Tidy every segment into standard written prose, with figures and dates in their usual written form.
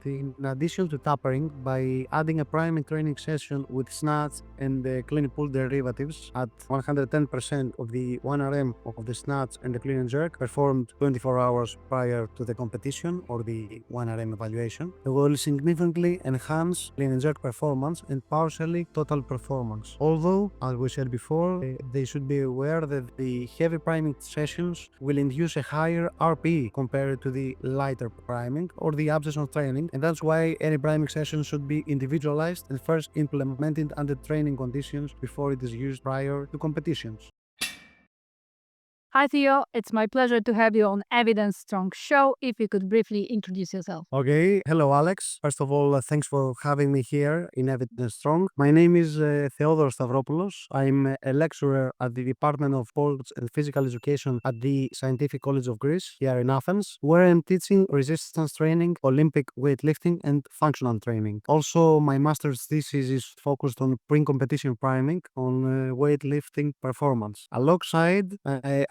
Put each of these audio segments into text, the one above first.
in addition to tapering, by adding a priming training session with snatch and the clean pull derivatives at 110% of the 1 RM of the snatch and the clean and jerk performed 24 hours prior to the competition or the 1 RM evaluation, will significantly enhance clean and jerk performance and partially total performance. Although, as we said before, they should be aware that the heavy priming sessions will induce a higher RPE compared to the lighter priming or the absence of training, and that's why any priming session should be individualized and first implemented under training conditions before it is used prior to competitions. Hi Theo, it's my pleasure to have you on Evidence Strong Show. If you could briefly introduce yourself. Okay, hello Alex. First of all, thanks for having me here in Evidence Strong. My name is Theodoros Stavropoulos. I'm a lecturer at the Department of Sports and Physical Education at the Scientific College of Greece here in Athens, where I'm teaching resistance training, Olympic weightlifting, and functional training. Also, my master's thesis is focused on pre-competition priming on weightlifting performance. Alongside,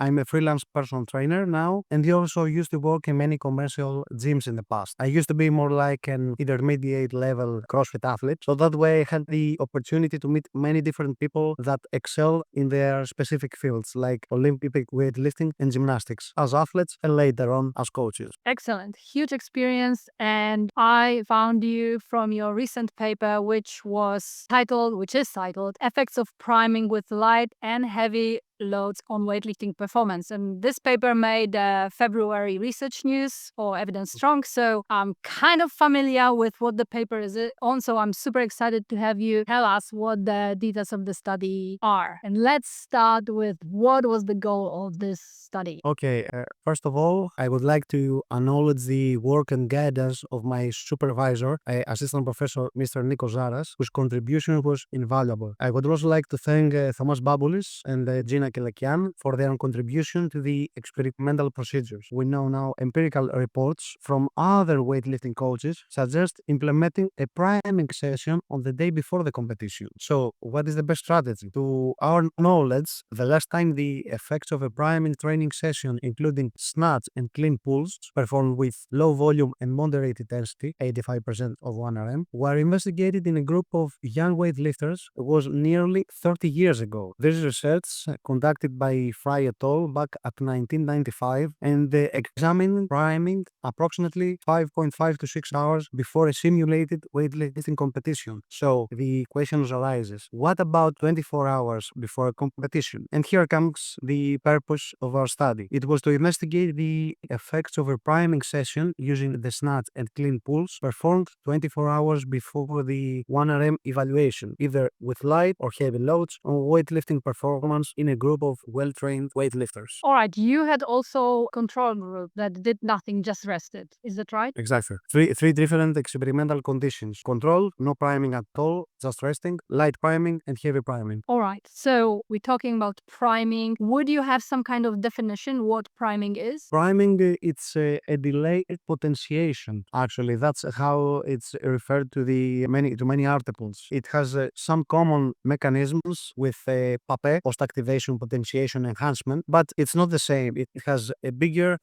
I'm a freelance personal trainer now, and I also used to work in many commercial gyms in the past. I used to be more like an intermediate level CrossFit athlete, so that way I had the opportunity to meet many different people that excel in their specific fields, like Olympic weightlifting and gymnastics, as athletes and later on as coaches. Excellent, huge experience, and I found you from your recent paper, which is titled Effects of Priming with Light and Heavy Loads on Weightlifting Performance. And this paper made February research news or Evidence Strong, so I'm kind of familiar with what the paper is on, so I'm super excited to have you tell us what the details of the study are. And let's start with what was the goal of this study. Okay, first of all, I would like to acknowledge the work and guidance of my supervisor, Assistant Professor Mr. Nico Zaras, whose contribution was invaluable. I would also like to thank Thomas Baboulis and Gina Kelekian for their contribution to the experimental procedures. We know now empirical reports from other weightlifting coaches suggest implementing a priming session on the day before the competition. So, what is the best strategy? To our knowledge, the last time the effects of a priming training session, including snatch and clean pulls, performed with low volume and moderate intensity, 85% of 1 RM, were investigated in a group of young weightlifters was nearly 30 years ago. This research, conducted by Fry et al. Back at 1995, and they examined priming approximately 5.5 to 6 hours before a simulated weightlifting competition. So the question arises, what about 24 hours before a competition? And here comes the purpose of our study. It was to investigate the effects of a priming session using the snatch and clean pulls performed 24 hours before the 1 RM evaluation, either with light or heavy loads, on weightlifting performance in a group of well-trained weightlifters. All right, you had also control group that did nothing, just rested. Is that right? Exactly. Three different experimental conditions. Control, no priming at all, just resting, light priming, and heavy priming. All right, so we're talking about priming. Would you have some kind of definition what priming is? Priming, it's a delayed potentiation. Actually, that's how it's referred to many articles. It has some common mechanisms with PAPE, post-activation potentiation enhancement, but it's not the same. It has a bigger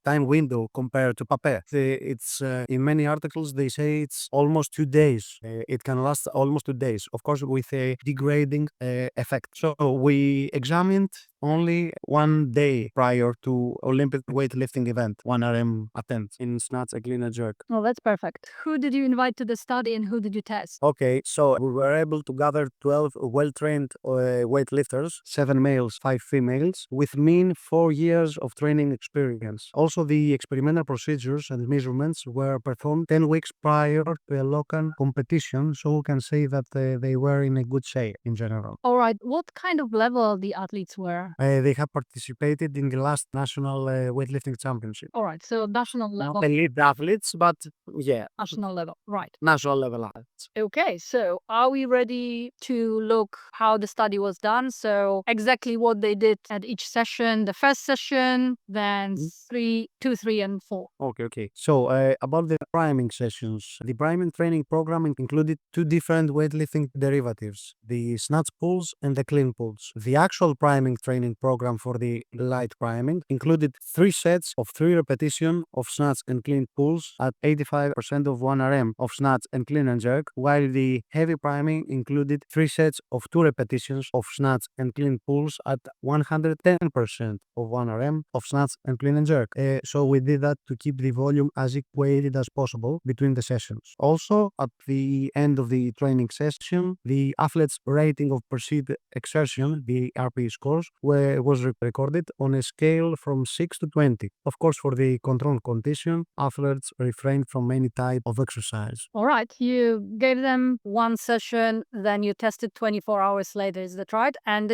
time window compared to PAPE. It's in many articles they say it's almost 2 days. It can last almost 2 days, of course, with a degrading effect. So we examined only 1 day prior to Olympic weightlifting event, 1 RM attempt in snatch, a clean and jerk. Oh, that's perfect. Who did you invite to the study and who did you test? Okay, so we were able to gather 12 well-trained weightlifters, 7 males, 5 females, with mean 4 years of training experience. Also, the experimental procedures and measurements were performed 10 weeks prior to a local competition, so we can say that they were in a good shape in general. All right, what kind of level the athletes were? They have participated in the last national weightlifting championship. All right, so national level. Not elite athletes, but yeah, National level, right. national level athletes. Okay, so are we ready to look how the study was done? So exactly what they did at each session, the first session, then 2, 3, and 4. Okay. So about the priming sessions, the priming training program included 2 different weightlifting derivatives, the snatch pulls and the clean pulls. The actual priming training training program for the light priming included 3 sets of 3 repetition of snatch and clean pulls at 85% of 1 RM of snatch and clean and jerk, while the heavy priming included 3 sets of 2 repetitions of snatch and clean pulls at 110% of 1 RM of snatch and clean and jerk. So we did that to keep the volume as equated as possible between the sessions. Also, at the end of the training session, the athlete's rating of perceived exertion, the RPE scores, was recorded on a scale from 6 to 20. Of course, for the control condition, athletes refrained from any type of exercise. All right, you gave them one session, then you tested 24 hours later, is that right? And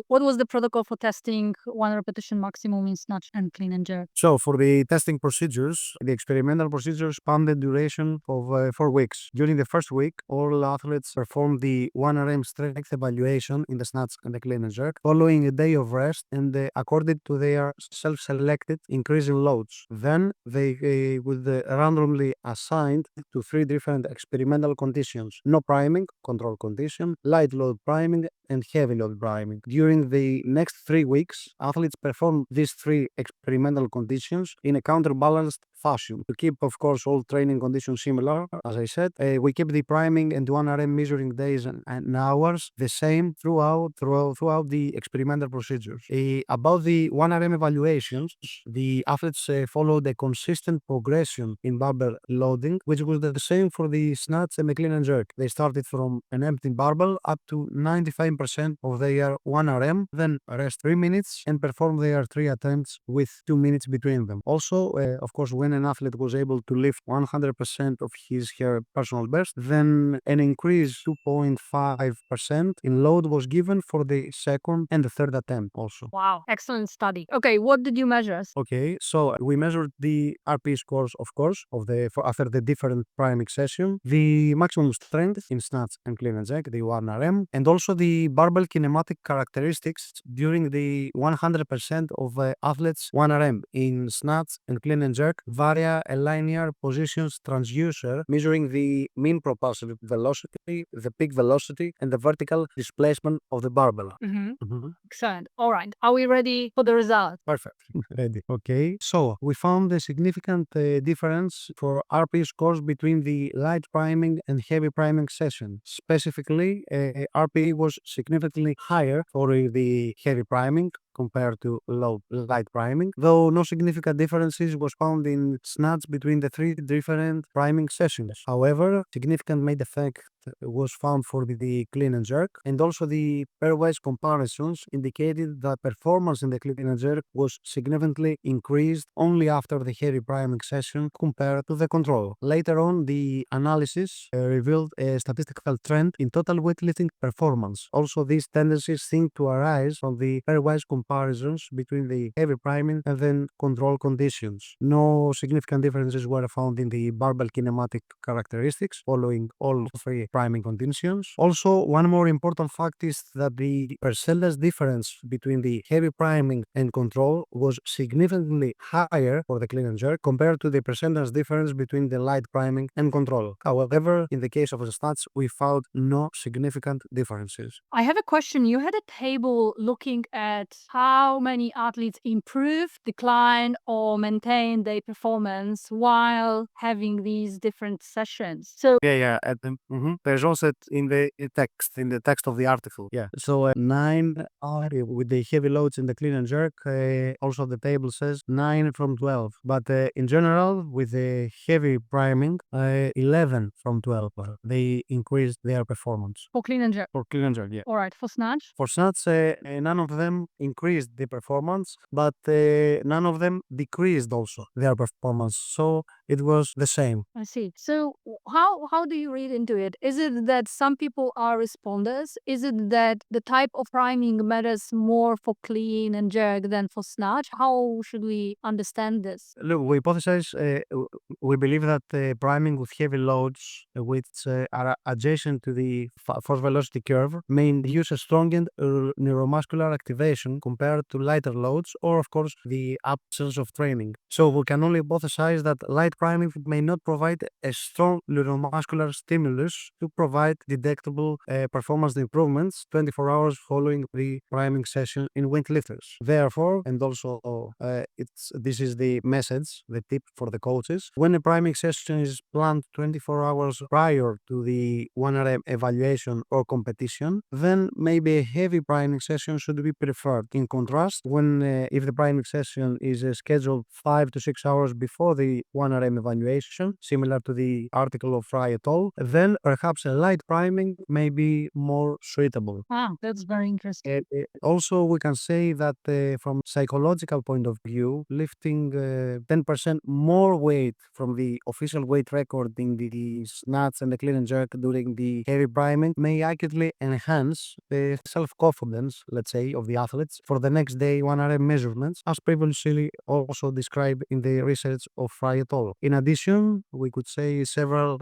what was the protocol for testing 1 repetition maximum in snatch and clean and jerk? So, for the testing procedures, the experimental procedures spanned the duration of 4 weeks. During the first week, all athletes performed the 1 RM strength evaluation in the snatch and the clean and jerk, following a day of rest and according to their self-selected increase in loads. Then they would randomly assigned to 3 different experimental conditions: no priming, control condition, light load priming, and heavy load priming. During the next 3 weeks, athletes performed these 3 experimental conditions in a counterbalanced fashion. To keep, of course, all training conditions similar, as I said, we keep the priming and 1 RM measuring days and hours the same throughout the experimental procedures. About the 1 RM evaluations, the athletes followed a consistent progression in barbell loading, which was the same for the snatch and the clean and jerk. They started from an empty barbell up to 95% of their 1 RM, then rest 3 minutes and perform their 3 attempts with 2 minutes between them. Also, of course, when an athlete was able to lift 100% of her personal best, then an increase 2.5% in load was given for the second and the third attempt also. Wow, excellent study. Okay, what did you measure? Okay, so we measured the RP scores, of course, after the different priming session, the maximum strength in snatch and clean and jerk, the 1 RM, and also the barbell kinematic characteristics during the 100% of athletes 1 RM in snatch and clean and jerk via a linear positions transducer measuring the mean propulsive velocity, the peak velocity, and the vertical displacement of the barbell. Excellent. All right, are we ready for the result? Perfect. Ready. Okay. So we found a significant difference for RP scores between the light priming and heavy priming session. Specifically, RP was significantly higher for the heavy priming compared to light priming, though no significant differences was found in snatch between the 3 different priming sessions. However, significant made effect was found for the clean and jerk, and also the pairwise comparisons indicated that performance in the clean and jerk was significantly increased only after the heavy priming session compared to the control. Later on, the analysis revealed a statistical trend in total weightlifting performance. Also, these tendencies seem to arise from the pairwise comparisons between the heavy priming and then control conditions. No significant differences were found in the barbell kinematic characteristics following all 3 priming conditions. Also, one more important fact is that the percentage difference between the heavy priming and control was significantly higher for the clean and jerk compared to the percentage difference between the light priming and control. However, in the case of the snatch, we found no significant differences. I have a question. You had a table looking at how many athletes improve, decline, or maintain their performance while having these different sessions. So there's also in the text of the article. Yeah. So 9 are with the heavy loads in the clean and jerk. Also, the table says 9 from 12. But in general, with the heavy priming, 11 from 12. They increased their performance. for clean and jerk. For clean and jerk, yeah. All right, for snatch. For snatch, none of them increased the performance, but none of them decreased also their performance. So it was the same. I see. So how do you read into it? Is it that some people are responders? Is it that the type of priming matters more for clean and jerk than for snatch? How should we understand this? Look, we hypothesize, we believe that priming with heavy loads, which are adjacent to the force velocity curve, may induce a stronger neuromuscular activation compared to lighter loads, or of course the absence of training. So we can only hypothesize that light priming may not provide a strong neuromuscular stimulus to provide detectable performance improvements 24 hours following the priming session in weightlifters. Therefore, and also this is the message, the tip for the coaches, when a priming session is planned 24 hours prior to the 1RM evaluation or competition, then maybe a heavy priming session should be preferred. In contrast, when if the priming session is scheduled 5 to 6 hours before the 1RM evaluation, similar to the article of Fry et al., then perhaps a light priming may be more suitable. Ah, that's very interesting. Also, we can say that from psychological point of view, lifting 10% more weight from the official weight record in the snatch and the clean and jerk during the heavy priming may accurately enhance the self-confidence, let's say, of the athletes for the next day 1RM measurements, as previously also described in the research of Fry et al. In addition, we could say several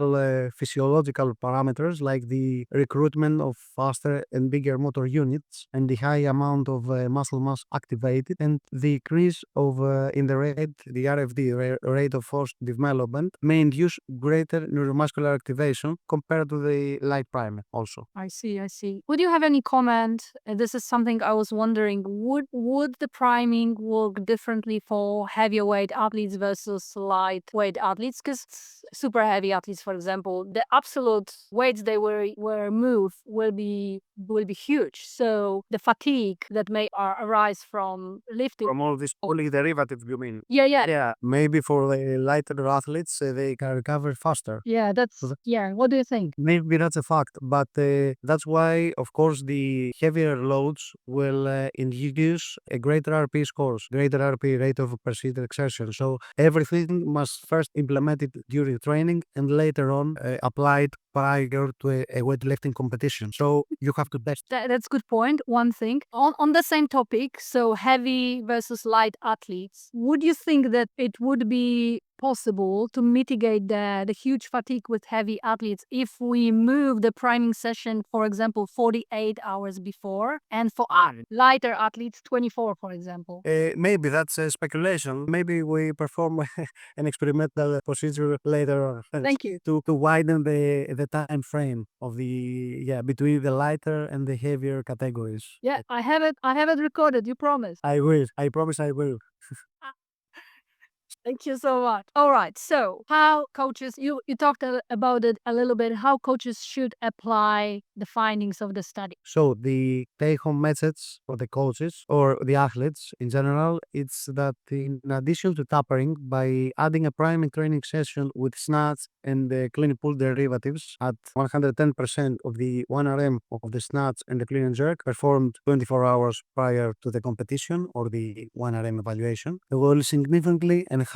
physiological parameters like the recruitment of faster and bigger motor units and the high amount of muscle mass activated and the increase of in the rate, the RFD, rate of force development, may induce greater neuromuscular activation compared to the light primer also. I see, I see. Would you have any comment? This is something I was wondering. Would the priming work differently for heavier weight athletes versus lightweight athletes? Because super heavy athletes, for example, the absolute weights they were move will be huge. So the fatigue that may arise from lifting. From all these polyderivatives, you mean? Yeah, yeah. Yeah, maybe for the lighter athletes, they can recover faster. Yeah, that's, yeah. What do you think? Maybe that's a fact, but that's why, of course, the heavier loads will induce a greater RP scores, greater RP rate of perceived exertion. So everything must first implemented during training and later on applied prior to a weightlifting competition. So you have to test. That's a good point. One thing on the same topic, so heavy versus light athletes, would you think that it would be possible to mitigate the huge fatigue with heavy athletes if we move the priming session, for example, 48 hours before, and for lighter athletes, 24, for example? Maybe that's a speculation. Maybe we perform an experimental procedure later on. Thank you. To widen the time frame of the between the lighter and the heavier categories. Yeah, I have it recorded. You promise. I will. I promise I will. Thank you so much. All right. So, how coaches, you talked about it a little bit, how coaches should apply the findings of the study. So, the take home message for the coaches or the athletes in general, it's that in addition to tapering, by adding a priming training session with snatch and the clean pull derivatives at 110% of the 1RM of the snatch and the clean and jerk performed 24 hours prior to the competition or the 1RM evaluation, it will significantly enhance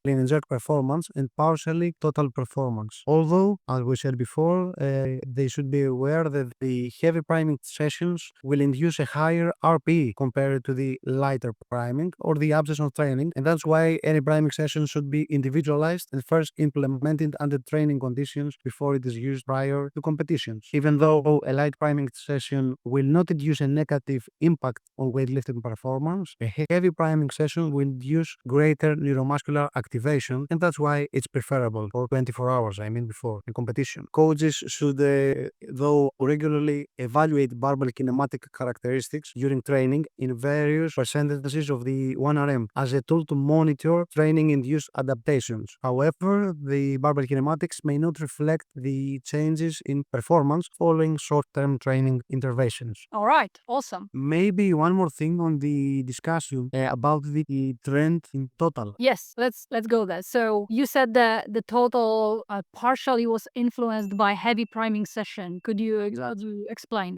clean and jerk performance and partially total performance. Although, as we said before, they should be aware that the heavy priming sessions will induce a higher RP compared to the lighter priming or the absence of training, and that's why any priming session should be individualized and first implemented under training conditions before it is used prior to competitions. Even though a light priming session will not induce a negative impact on weightlifting performance, a heavy priming session will induce greater neuromuscular activation, and that's why it's preferable for 24 hours, before a competition. Coaches should, though, regularly evaluate barbell kinematic characteristics during training in various percentages of the 1RM as a tool to monitor training-induced adaptations. However, the barbell kinematics may not reflect the changes in performance following short-term training interventions. All right. Awesome. Maybe one more thing on the discussion about the trend in total. Yes, let's go there. So you said that the total partially was influenced by heavy priming session. Could you explain?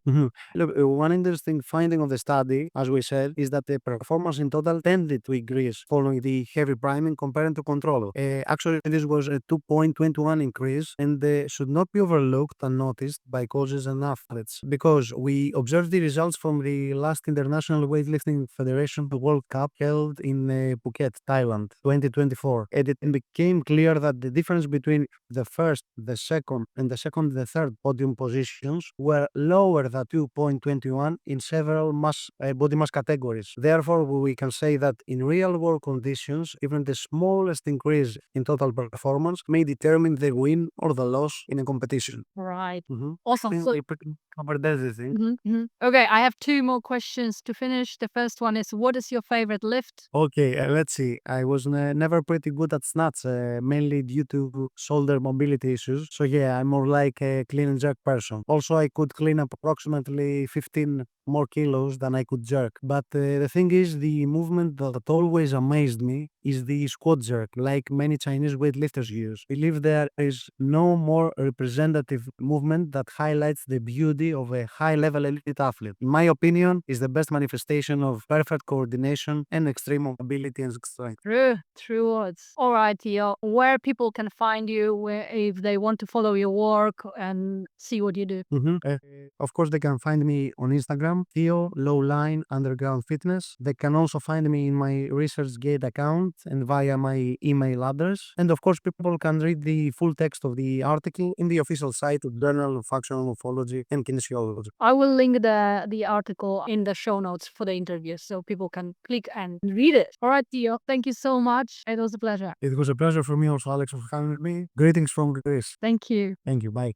Look, one interesting finding of the study, as we said, is that the performance in total tended to increase following the heavy priming compared to control. Actually, this was a 2.21 increase and should not be overlooked and noticed by coaches and athletes because we observed the results from the last International Weightlifting Federation World Cup held in Phuket, Thailand, 2024. And it became clear that the difference between the first, the second, and the third podium positions were lower than 2.21 in several body mass categories. Therefore, we can say that in real world conditions, even the smallest increase in total performance may determine the win or the loss in a competition. Right. Mm-hmm. Awesome. So, Covered everything. Okay, I have two more questions to finish. The first one is, what is your favorite lift? Okay, let's see. I was never pretty good at snatch, mainly due to shoulder mobility issues. So yeah, I'm more like a clean and jerk person. Also, I could clean up approximately 15 more kilos than I could jerk. But the thing is, the movement that always amazed me is the squat jerk, like many Chinese weightlifters use. I believe there is no more representative movement that highlights the beauty of a high-level elite athlete. In my opinion, is the best manifestation of perfect coordination and extreme mobility and strength. True words. All right, Theo, where people can find you if they want to follow your work and see what you do. Of course, they can find me on Instagram, Theo Lowline Underground Fitness. They can also find me in my ResearchGate account and via my email address. And of course, people can read the full text of the article in the official site of Journal of Functional Morphology and Kinesiology. I will link the article in the show notes for the interview so people can click and read it. All right, Theo, thank you so much. It was a pleasure. It was a pleasure for me also, Alex, for having me. Greetings from Greece. Thank you. Thank you. Bye.